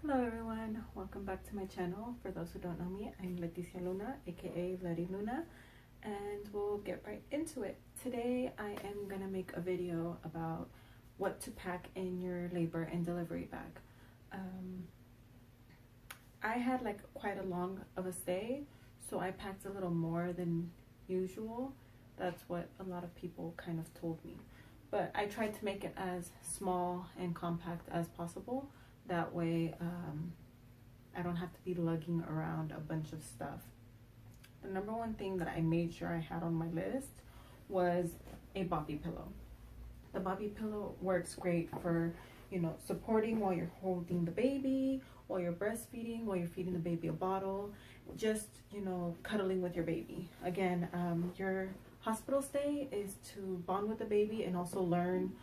Hello everyone, welcome back to my channel. For those who don't know me, I'm Leticia Luna, aka Letty Luna, and we'll get right into it. Today I am gonna make a video about what to pack in your labor and delivery bag. I had like quite a long of a stay, so I packed a little more than usual. That's what a lot of people kind of told me. But I tried to make it as small and compact as possible. That way I don't have to be lugging around a bunch of stuff. The number one thing that I made sure I had on my list was a bobby pillow. The bobby pillow works great for, supporting while you're holding the baby, while you're breastfeeding, while you're feeding the baby a bottle, just, cuddling with your baby. Again, your hospital stay is to bond with the baby and also learn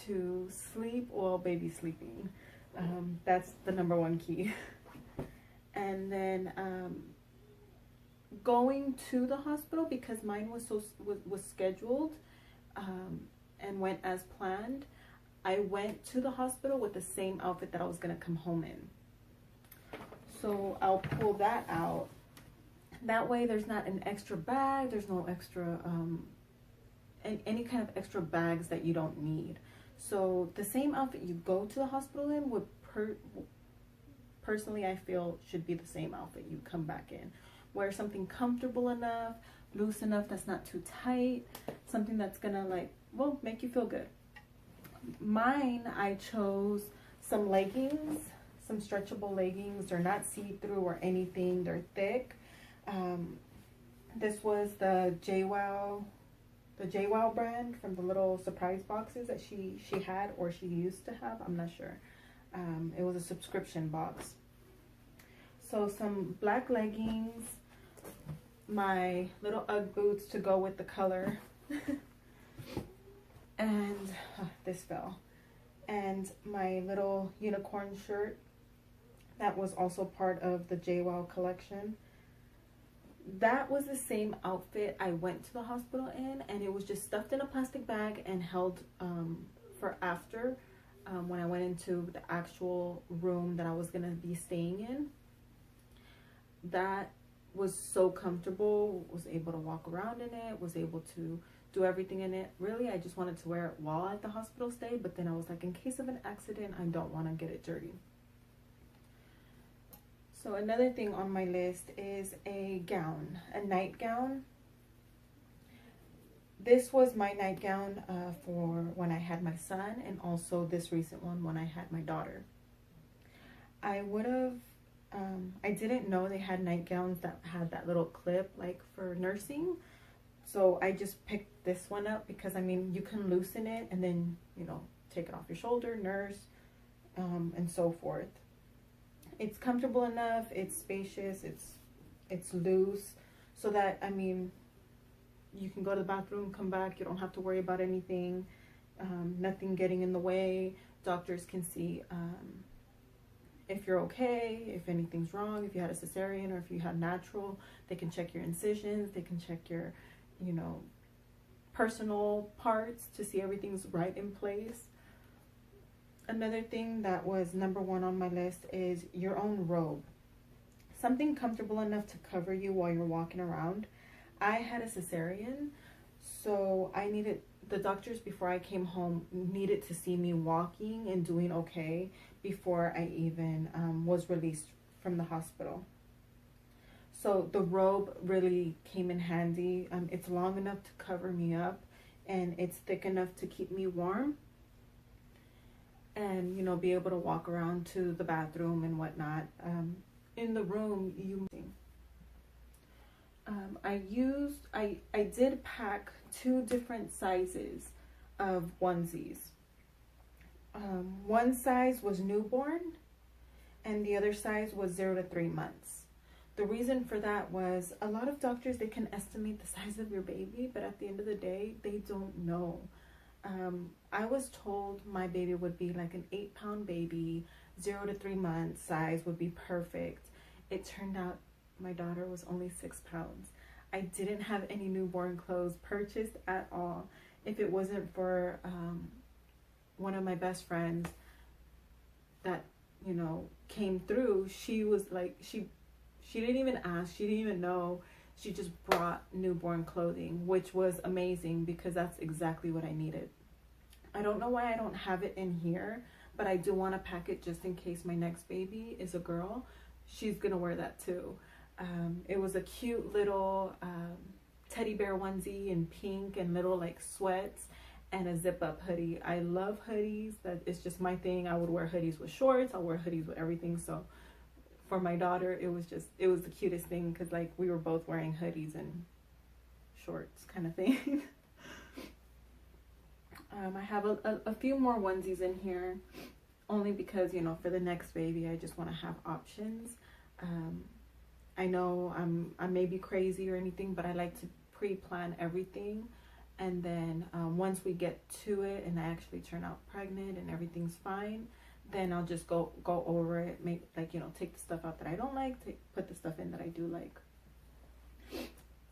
to sleep while baby's sleeping. That's the number one key. And then going to the hospital, because mine was scheduled and went as planned, I went to the hospital with the same outfit that I was gonna come home in. So I'll pull that out. That way there's not an extra bag, there's no extra any kind of extra bags that you don't need. So the same outfit you go to the hospital in would personally I feel should be the same outfit you come back in. Wear something comfortable enough, loose enough that's not too tight, something that's gonna make you feel good. Mine, I chose some leggings, some stretchable leggings. They're not see-through or anything, they're thick. This was the jwwow brand from the little surprise boxes that she had, or she used to have, I'm not sure. It was a subscription box. So some black leggings, my little Ugg boots to go with the color, and this fell, and my little unicorn shirt that was also part of the jwwow collection. That was the same outfit I went to the hospital in, and it was just stuffed in a plastic bag and held for after when I went into the actual room that I was gonna be staying in. That was so comfortable, was able to walk around in it, was able to do everything in it. Really, I just wanted to wear it while at the hospital stay, but then I was like, in case of an accident, I don't want to get it dirty. So another thing on my list is a gown, a nightgown. This was my nightgown for when I had my son, and also this recent one when I had my daughter. I didn't know they had nightgowns that had that little clip like for nursing. So I just picked this one up because, I mean, you can loosen it and then, take it off your shoulder, nurse, and so forth. It's comfortable enough, it's spacious, it's loose, so that, I mean, you can go to the bathroom, come back, you don't have to worry about anything, nothing getting in the way. Doctors can see if you're okay, if anything's wrong, if you had a cesarean or if you had natural. They can check your incisions, they can check your, personal parts to see everything's right in place. Another thing that was number one on my list is your own robe. Something comfortable enough to cover you while you're walking around. I had a cesarean, so the doctors before I came home needed to see me walking and doing okay before I even was released from the hospital. So the robe really came in handy. It's long enough to cover me up, and it's thick enough to keep me warm, and be able to walk around to the bathroom and whatnot. In the room, I did pack 2 different sizes of onesies. One size was newborn and the other size was 0 to 3 months. The reason for that was a lot of doctors, they can estimate the size of your baby, but at the end of the day, they don't know. I was told my baby would be like an 8-pound baby, 0 to 3 months size would be perfect. It turned out my daughter was only 6 pounds. I didn't have any newborn clothes purchased at all. If it wasn't for one of my best friends that you know, came through, she was like, she didn't even ask, she didn't even know. She just brought newborn clothing, which was amazing because that's exactly what I needed. I don't know why I don't have it in here, but I do want to pack it just in case my next baby is a girl. She's gonna wear that too. It was a cute little teddy bear onesie in pink and little like sweats and a zip up hoodie. I love hoodies. That is just my thing. I would wear hoodies with shorts. I'll wear hoodies with everything. So for my daughter, it was the cutest thing because like we were both wearing hoodies and shorts kind of thing. I have a few more onesies in here only because, you know, for the next baby, I just want to have options. I know I may be crazy or anything, but I like to pre-plan everything. And then once we get to it and I actually turn out pregnant and everything's fine, then I'll just go over it, make like, you know, take the stuff out that I don't like, put the stuff in that I do like.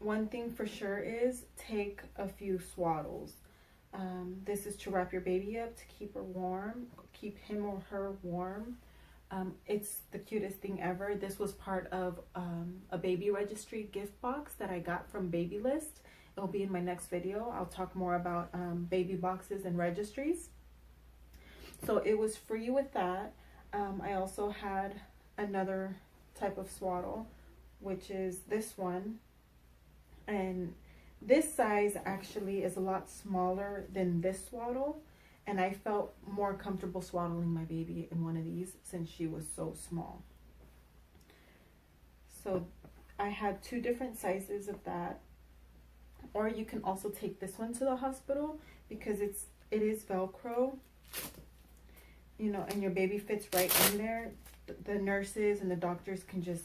One thing for sure is take a few swaddles. This is to wrap your baby up to keep her warm, keep him or her warm. It's the cutest thing ever. This was part of a baby registry gift box that I got from Babylist. It'll be in my next video. I'll talk more about baby boxes and registries. So it was free with that. I also had another type of swaddle, which is this one. And this size actually is a lot smaller than this swaddle. And I felt more comfortable swaddling my baby in one of these since she was so small. So I had two different sizes of that. Or you can also take this one to the hospital because it is Velcro, you know, and your baby fits right in there. The nurses and the doctors can just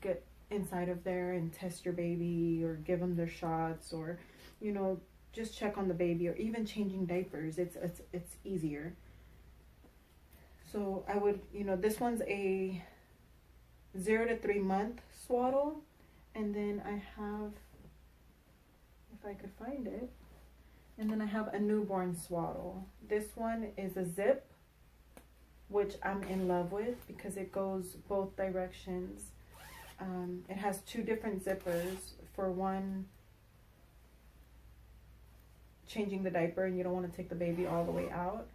get inside of there and test your baby or give them their shots or, you know, just check on the baby or even changing diapers. It's easier. So I would, you know, this one's a 0 to 3 month swaddle. And then I have, if I could find it, and then I have a newborn swaddle. This one is a zip, which I'm in love with because it goes both directions. It has two different zippers. For one, changing the diaper and you don't want to take the baby all the way out,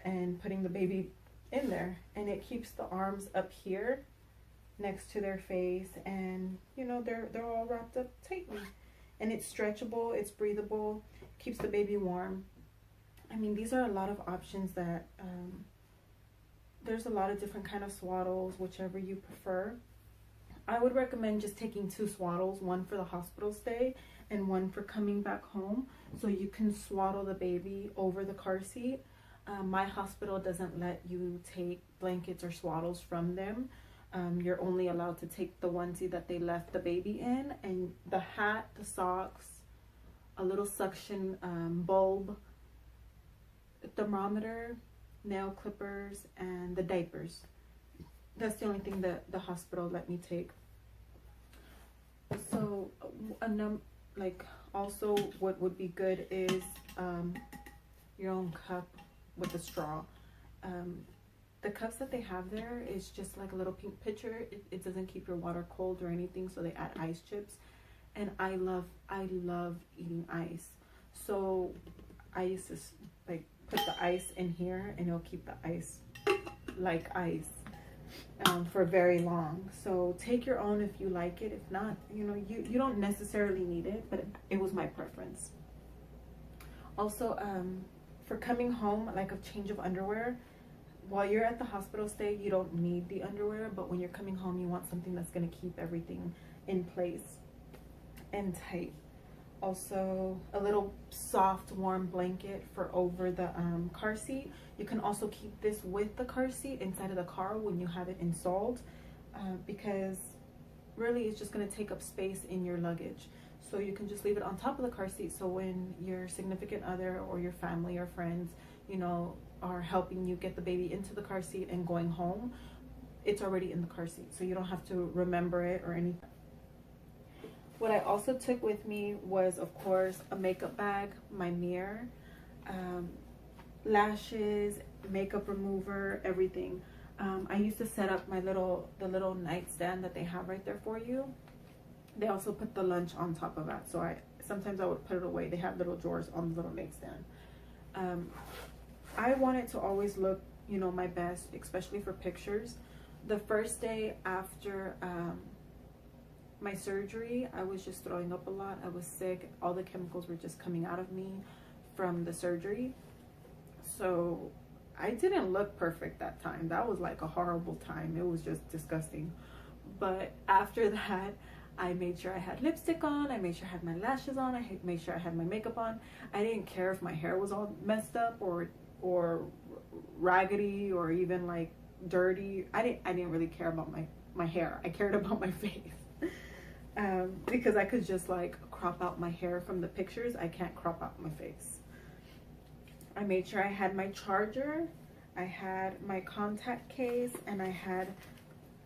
and putting the baby in there, and it keeps the arms up here next to their face, and you know they're all wrapped up tightly, and it's stretchable, it's breathable, keeps the baby warm. I mean, these are a lot of options that there's a lot of different kind of swaddles, whichever you prefer. I would recommend just taking 2 swaddles, one for the hospital stay and one for coming back home, so you can swaddle the baby over the car seat. My hospital doesn't let you take blankets or swaddles from them. You're only allowed to take the onesie that they left the baby in, and the hat, the socks, a little suction bulb, thermometer, nail clippers, and the diapers. That's the only thing that the hospital let me take. So like also what would be good is your own cup with a straw. The cups that they have there is just like a little pink pitcher. It doesn't keep your water cold or anything, so they add ice chips, and I love eating ice. So I used to like put the ice in here, and it'll keep the ice like ice for very long. So take your own if you like it. If not, you know, you don't necessarily need it, but it was my preference. Also, for coming home, like a change of underwear. While you're at the hospital stay, you don't need the underwear, but when you're coming home, you want something that's going to keep everything in place and tight. Also, a little soft, warm blanket for over the car seat. You can also keep this with the car seat inside of the car when you have it installed, because really it's just going to take up space in your luggage. So you can just leave it on top of the car seat, so when your significant other or your family or friends, you know, are helping you get the baby into the car seat and going home, it's already in the car seat, so you don't have to remember it or anything. What I also took with me was, of course, a makeup bag, my mirror, lashes, makeup remover, everything. I used to set up the little nightstand that they have right there for you. They also put the lunch on top of that, so sometimes I would put it away. They have little drawers on the little nightstand. I wanted to always look, you know, my best, especially for pictures. The first day after my surgery, I was just throwing up a lot. I was sick. All the chemicals were just coming out of me from the surgery. So I didn't look perfect that time. That was like a horrible time. It was just disgusting. But after that, I made sure I had lipstick on. I made sure I had my lashes on. I made sure I had my makeup on. I didn't care if my hair was all messed up or raggedy or even like dirty. I didn't really care about my hair. I cared about my face. Because I could just like crop out my hair from the pictures. I can't crop out my face. I made sure I had my charger, I had my contact case, and I had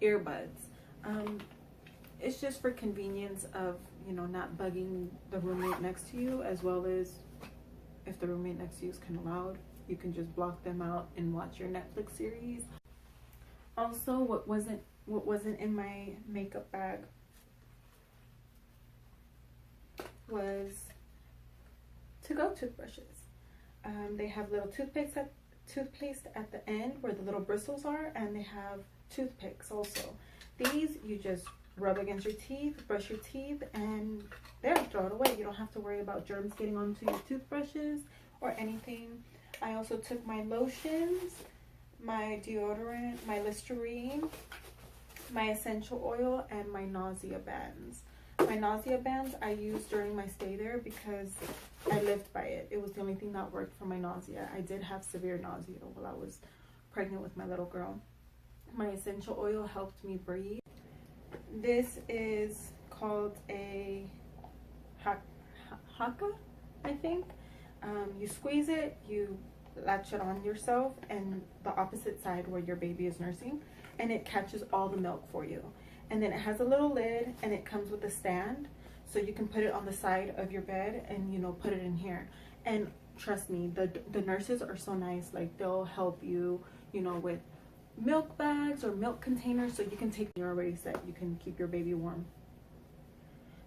earbuds. It's just for convenience of, you know, not bugging the roommate next to you, as well as if the roommate next to you is kind of loud, you can just block them out and watch your Netflix series. Also, what wasn't in my makeup bag was to-go toothbrushes. They have little toothpaste at the end where the little bristles are, and they have toothpicks also. These you just rub against your teeth, brush your teeth, and there, throw it away. You don't have to worry about germs getting onto your toothbrushes or anything. I also took my lotions, my deodorant, my Listerine, my essential oil, and my nausea bands. My nausea bands I used during my stay there because I lived by it. It was the only thing that worked for my nausea. I did have severe nausea while I was pregnant with my little girl. My essential oil helped me breathe. This is called a haka, I think. You squeeze it, you latch it on yourself and the opposite side where your baby is nursing, and it catches all the milk for you. And then it has a little lid, and it comes with a stand, so you can put it on the side of your bed and, you know, put it in here. And trust me, the nurses are so nice. Like, they'll help you, you know, with milk bags or milk containers, so you can take, you're already set, you can keep your baby warm.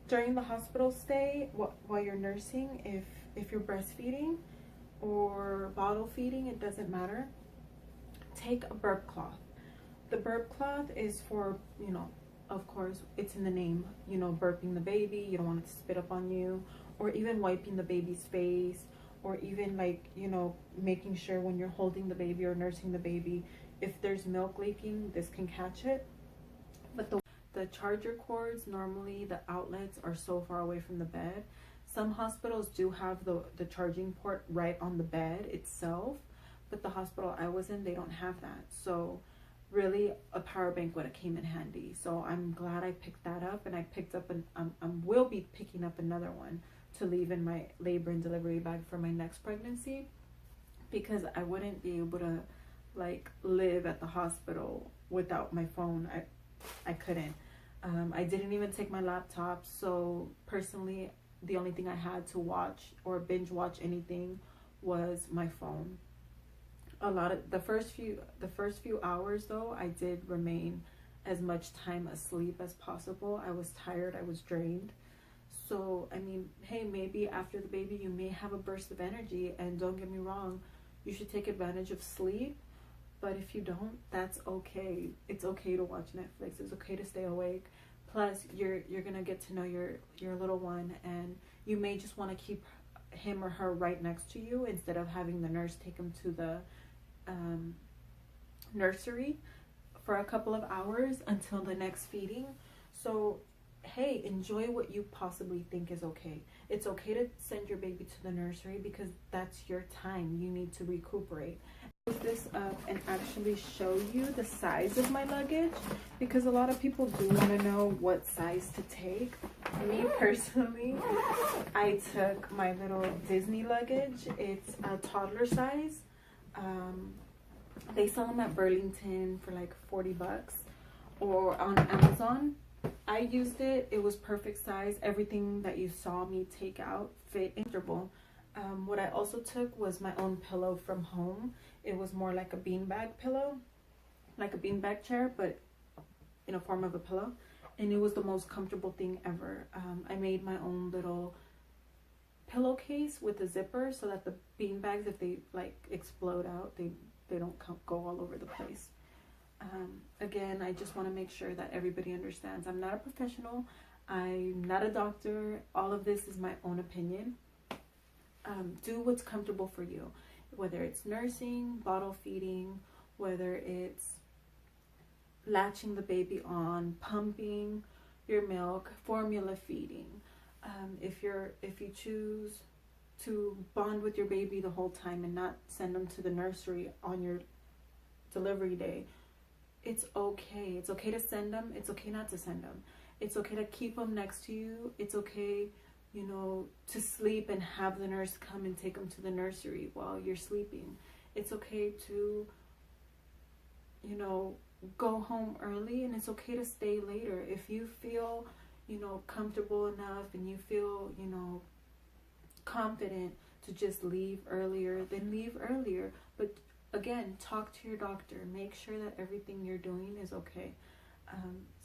During the hospital stay, while you're nursing, if you're breastfeeding or bottle feeding, it doesn't matter, take a burp cloth. The burp cloth is for, you know, of course, it's in the name, you know, burping the baby. You don't want it to spit up on you, or even wiping the baby's face, or even like, you know, making sure when you're holding the baby or nursing the baby, if there's milk leaking, this can catch it. But the charger cords, normally the outlets are so far away from the bed. Some hospitals do have the charging port right on the bed itself, but the hospital I was in, they don't have that. So really, a power bank would have came in handy. So I'm glad I picked that up, and I picked up I will be picking up another one to leave in my labor and delivery bag for my next pregnancy, because I wouldn't be able to like live at the hospital without my phone. I couldn't. I didn't even take my laptop, so personally the only thing I had to watch or binge watch anything was my phone. A lot of the first few hours though, I did remain as much time asleep as possible. I was tired, I was drained. So I mean, hey, maybe after the baby you may have a burst of energy, and don't get me wrong, you should take advantage of sleep. But if you don't, that's okay. It's okay to watch Netflix. It's okay to stay awake. Plus, you're gonna get to know your little one, and you may just want to keep him or her right next to you instead of having the nurse take him to the nursery for a couple of hours until the next feeding. So hey, enjoy what you possibly think is okay. It's okay to send your baby to the nursery because that's your time. You need to recuperate. Put this up and actually show you the size of my luggage, because a lot of people do want to know what size to take. Me personally, I took my little Disney luggage. It's a toddler size. They sell them at Burlington for like $40 or on Amazon. I used it. It was perfect size. Everything that you saw me take out fit comfortable. What I also took was my own pillow from home. It was more like a beanbag pillow, like a beanbag chair, but in a form of a pillow, and it was the most comfortable thing ever. I made my own little pillowcase with a zipper so that the beanbags, if they like explode out, they don't go all over the place. Again, I just want to make sure that everybody understands I'm not a professional, I'm not a doctor. All of this is my own opinion. Do what's comfortable for you, whether it's nursing, bottle feeding, whether it's latching the baby on, pumping your milk, formula feeding. If you choose to bond with your baby the whole time and not send them to the nursery on your delivery day, it's okay. It's okay to send them. It's okay not to send them. It's okay to keep them next to you. It's okay, you know, to sleep and have the nurse come and take them to the nursery while you're sleeping. It's okay to, you know, go home early, and it's okay to stay later. If you feel, you know, comfortable enough and you feel, you know, confident to just leave earlier, then leave earlier. But again, talk to your doctor. Make sure that everything you're doing is okay.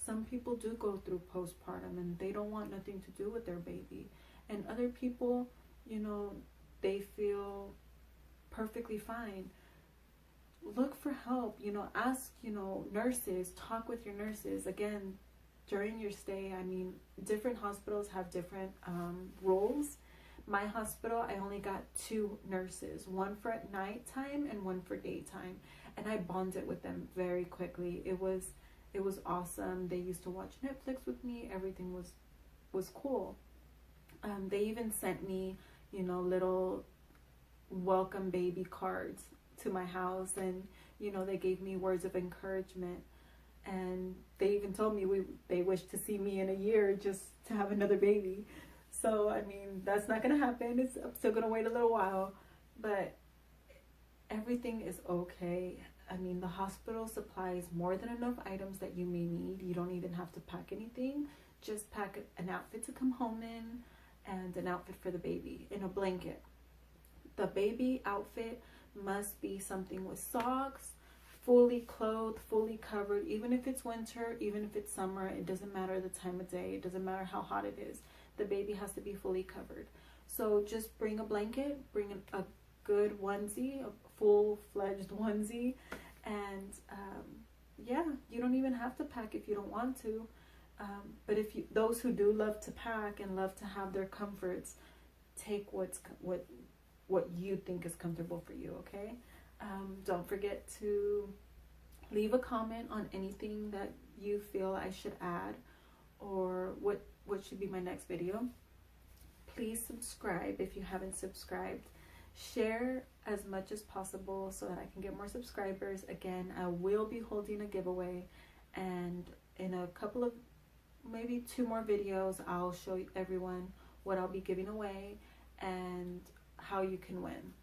Some people do go through postpartum and they don't want nothing to do with their baby. And other people, you know, they feel perfectly fine. Look for help, you know, ask, you know, nurses, talk with your nurses. Again, during your stay, I mean, different hospitals have different roles. My hospital, I only got 2 nurses, one for at nighttime and one for daytime, and I bonded with them very quickly. It was awesome. They used to watch Netflix with me. Everything was cool. They even sent me, you know, little welcome baby cards to my house, and you know, they gave me words of encouragement, and they even told me they wish to see me in a year just to have another baby. So I mean, that's not gonna happen. I'm still gonna wait a little while, but everything is okay. I mean, the hospital supplies more than enough items that you may need. You don't even have to pack anything. Just pack an outfit to come home in and an outfit for the baby and a blanket. The baby outfit must be something with socks, fully clothed, fully covered, even if it's winter, even if it's summer. It doesn't matter the time of day. It doesn't matter how hot it is. The baby has to be fully covered. So just bring a blanket, bring a good onesie, a full-fledged onesie, and yeah, you don't even have to pack if you don't want to. But if those who do love to pack and love to have their comforts, take what you think is comfortable for you, okay? Don't forget to leave a comment on anything that you feel I should add, or what should be my next video. Please subscribe if you haven't subscribed. Share as much as possible so that I can get more subscribers. Again, I will be holding a giveaway, and in a couple of, maybe 2 more videos, I'll show everyone what I'll be giving away and how you can win.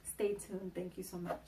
Stay tuned. Thank you so much.